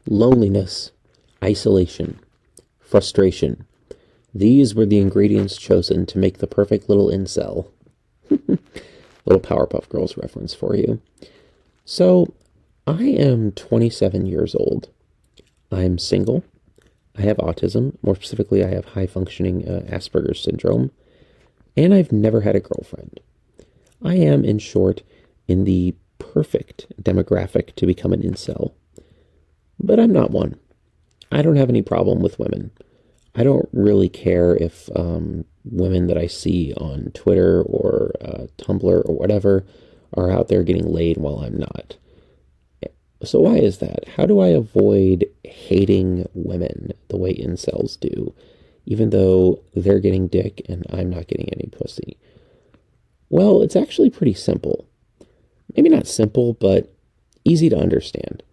Loneliness, isolation, frustration. These were the ingredients chosen to make the perfect little incel. Little Powerpuff Girls reference for you. So, I am 27 years old. I'm single. I have autism. More specifically, I have high-functioning Asperger's syndrome. And I've never had a girlfriend. I am, in short, in the perfect demographic to become an incel. But I'm not one. I don't have any problem with women. I don't really care if women that I see on Twitter or Tumblr or whatever are out there getting laid while I'm not. So why is that? How do I avoid hating women the way incels do, even though they're getting dick and I'm not getting any pussy? Well, it's actually pretty simple. Maybe not simple, but easy to understand.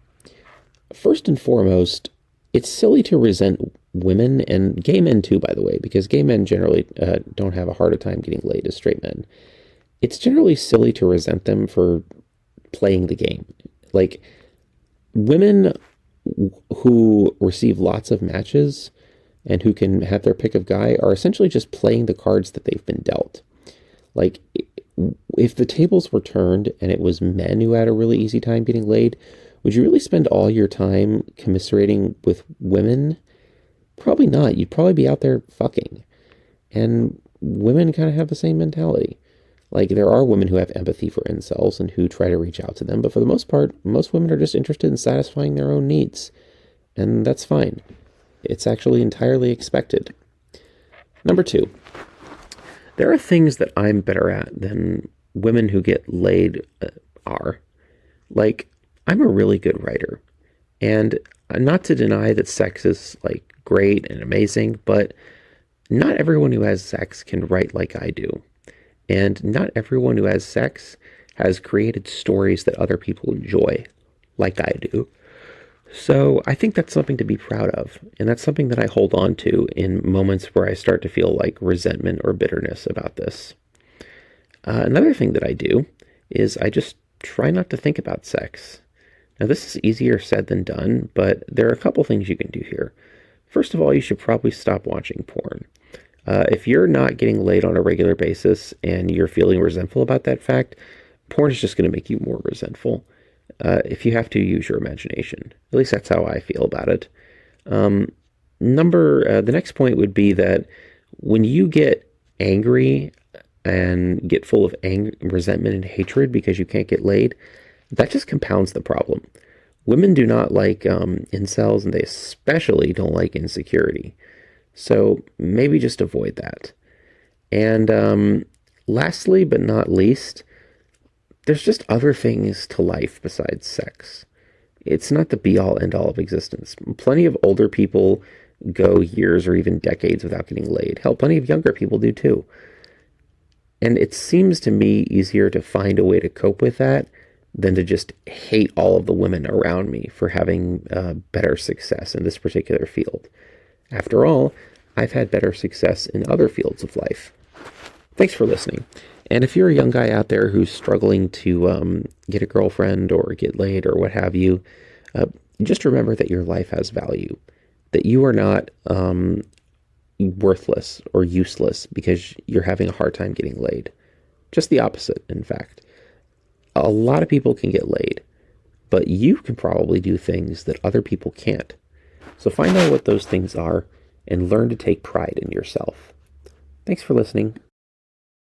First and foremost, it's silly to resent women, and gay men too, by the way, because gay men generally don't have a harder time getting laid as straight men. It's generally silly to resent them for playing the game. Like, women who receive lots of matches and who can have their pick of guy are essentially just playing the cards that they've been dealt. Like, if the tables were turned and it was men who had a really easy time getting laid, would you really spend all your time commiserating with women? Probably not. You'd probably be out there fucking. And women kind of have the same mentality. Like, there are women who have empathy for incels and who try to reach out to them, but for the most part, most women are just interested in satisfying their own needs. And that's fine. It's actually entirely expected. Number 2. There are things that I'm better at than women who get laid are. Like, I'm a really good writer. And not to deny that sex is, like, great and amazing, but not everyone who has sex can write like I do. And not everyone who has sex has created stories that other people enjoy, like I do. So I think that's something to be proud of. And that's something that I hold on to in moments where I start to feel like resentment or bitterness about this. Another thing that I do is I just try not to think about sex. Now, this is easier said than done, but there are a couple things you can do here. First of all, you should probably stop watching porn. If you're not getting laid on a regular basis and you're feeling resentful about that fact, porn is just going to make you more resentful. If you have to, use your imagination. At least that's how I feel about it. The next point would be that when you get angry and get full of resentment and hatred because you can't get laid, that just compounds the problem. Women do not like incels, and they especially don't like insecurity. So maybe just avoid that. And lastly, but not least, there's just other things to life besides sex. It's not the be-all, end-all of existence. Plenty of older people go years or even decades without getting laid. Hell, plenty of younger people do too. And it seems to me easier to find a way to cope with that than to just hate all of the women around me for having better success in this particular field. After all, I've had better success in other fields of life. Thanks for listening. And if you're a young guy out there who's struggling to get a girlfriend or get laid or what have you, just remember that your life has value. That you are not worthless or useless because you're having a hard time getting laid. Just the opposite, in fact. A lot of people can get laid, but you can probably do things that other people can't. So find out what those things are and learn to take pride in yourself. Thanks for listening.